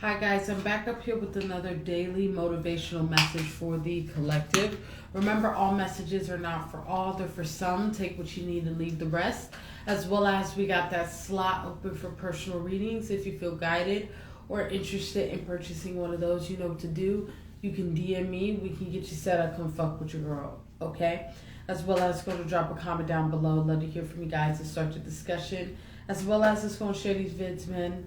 Hi guys, I'm back up here with another daily motivational message for the collective. Remember, all messages are not for all, they're for some. Take what you need and leave the rest. As well as we got that slot open for personal readings. If you feel guided or interested in purchasing one of those, you know what to do. You can DM me, we can get you set up, come fuck with your girl, okay? As well as going to drop a comment down below. Love to hear from you guys to start the discussion. As well as just going to share these vids, man.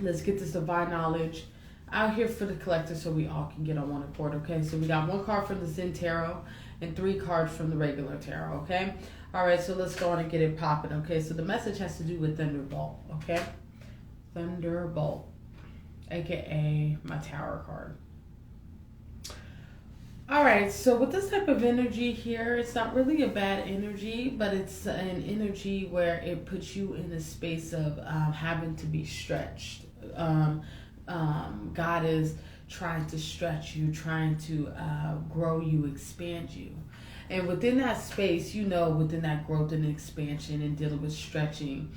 Let's get this divine knowledge out here for the collector so we all can get on one accord, okay? So we got one card from the Zen Tarot and 3 cards from the regular tarot, okay? All right, so let's go on and get it popping, okay? So the message has to do with Thunderbolt, okay? Thunderbolt, aka my Tower card. All right, so with this type of energy here, it's not really a bad energy, but it's an energy where it puts you in a space of having to be stretched. God is trying to stretch you, trying to grow you, expand you. And within that space, you know, within that growth and expansion and dealing with stretching,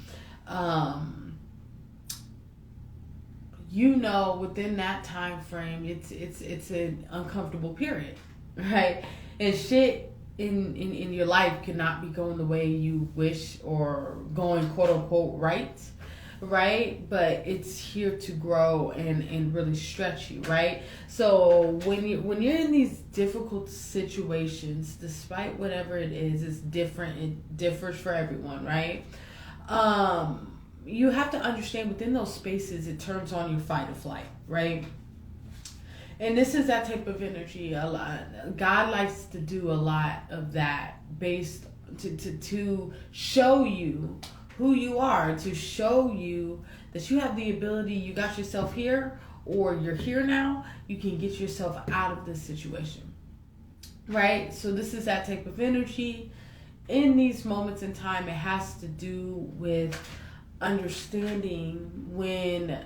you know, within that time frame, it's an uncomfortable period, right? And shit in your life cannot be going the way you wish or going quote unquote right? But it's here to grow and really stretch you, right? So when you're in these difficult situations, despite whatever it is, it's different. It differs for everyone, right? You have to understand within those spaces, it turns on your fight or flight, right? And this is that type of energy. A lot. God likes to do a lot of that based to show you who you are, to show you that you have the ability, you got yourself here or you're here now, you can get yourself out of this situation, right? So this is that type of energy. In these moments in time, it has to do with understanding when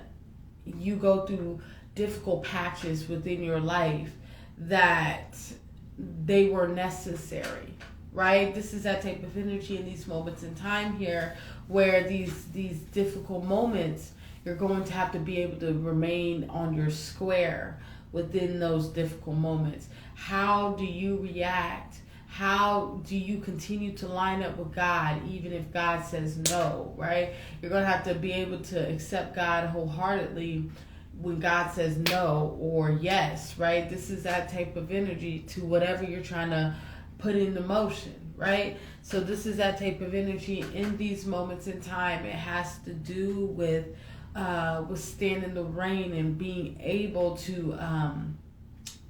you go through difficult patches within your life that they were necessary, right? This is that type of energy in these moments in time here where these difficult moments, you're going to have to be able to remain on your square within those difficult moments. How do you react? How do you continue to line up with God even if God says no, right? You're going to have to be able to accept God wholeheartedly when God says no or yes, right? This is that type of energy to whatever you're trying to put into motion, right? So this is that type of energy in these moments in time. It has to do with withstanding the rain and being able to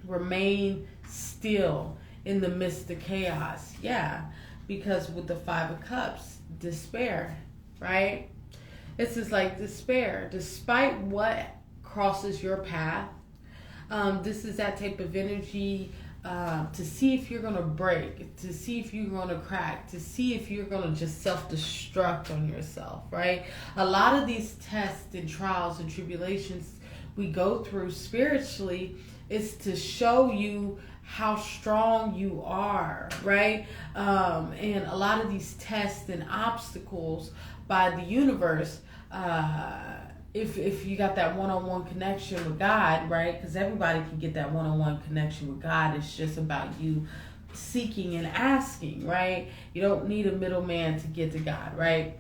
remain still in the midst of chaos. Yeah, because with the 5 of Cups, despair, right? It's just like despair. Despite what crosses your path, this is that type of energy to see if you're going to break, to see if you're going to crack, to see if you're going to just self-destruct on yourself, right? A lot of these tests and trials and tribulations we go through spiritually is to show you how strong you are, right? And a lot of these tests and obstacles by the universe, if you got that one-on-one connection with God, right? Because everybody can get that one-on-one connection with God. It's just about you seeking and asking, right? You don't need a middleman to get to God, right?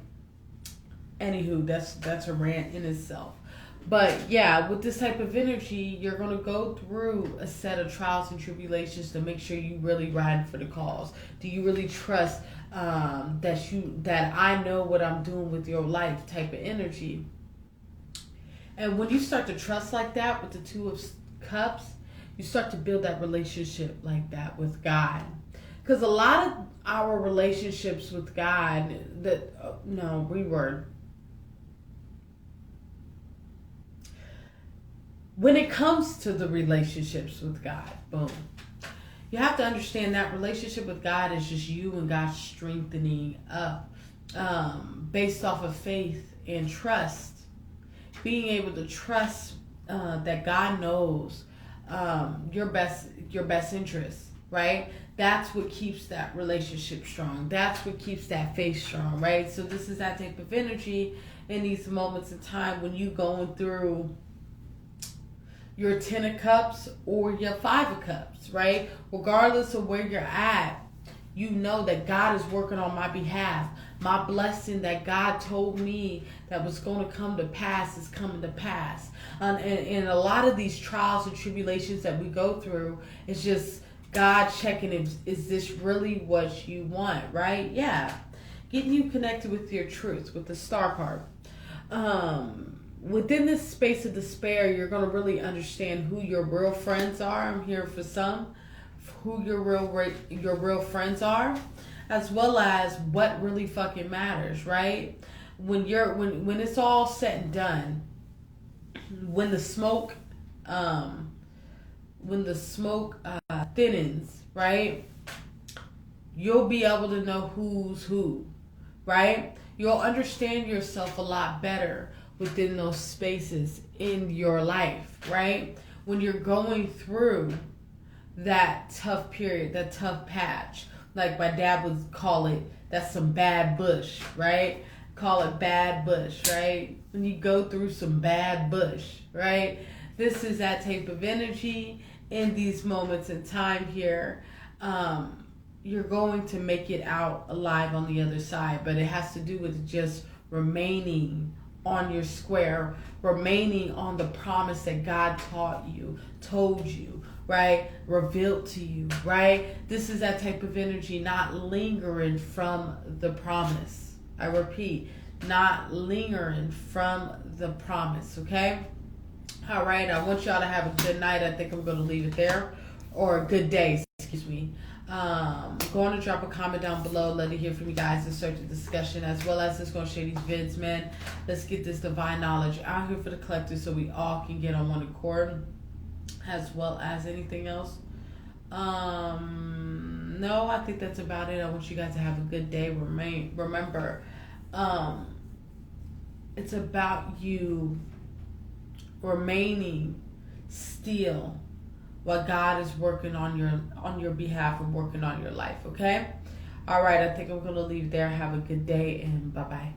Anywho, that's a rant in itself. But yeah, with this type of energy, you're going to go through a set of trials and tribulations to make sure you really ride for the cause. Do you really trust that I know what I'm doing with your life type of energy? And when you start to trust like that with the 2 of Cups, you start to build that relationship like that with God. Because a lot of our relationships with God, when it comes to the relationships with God, boom, you have to understand that relationship with God is just you and God strengthening up based off of faith and trust. Being able to trust that God knows your best interest, right? That's what keeps that relationship strong. That's what keeps that faith strong, right? So this is that type of energy in these moments in time when you going through your 10 of cups or your 5 of cups, right? Regardless of where you're at, you know that God is working on my behalf. My blessing that God told me that was going to come to pass is coming to pass. And a lot of these trials and tribulations that we go through, it's just God checking if is this really what you want, right? Yeah. Getting you connected with your truth, with the star card. Within this space of despair, you're going to really understand who your real friends are. I'm here for some. Who your real friends are, as well as what really fucking matters, right? When it's all said and done, when the smoke thinnens, right? You'll be able to know who's who, right? You'll understand yourself a lot better within those spaces in your life, right? When you're going through that tough period, that tough patch, like my dad would call it, that's some bad bush, right? Call it bad bush, right? When you go through some bad bush, right? This is that type of energy in these moments in time here. You're going to make it out alive on the other side, but it has to do with just remaining on your square, remaining on the promise that God told you, right? Revealed to you, right? This is that type of energy, not lingering from the promise. I repeat, not lingering from the promise, okay? All right, I want y'all to have a good night. I think I'm going to leave it there. Or a good day, excuse me. Go on and drop a comment down below. Let me hear from you guys and start the discussion, as well as just going to share these vids, man. Let's get this divine knowledge out here for the collective so we all can get on one accord, as well as anything else. No, I think that's about it. I want you guys to have a good day. Remember, it's about you remaining still while God is working on your behalf and working on your life, okay? All right, I think I'm going to leave there. Have a good day, and bye-bye.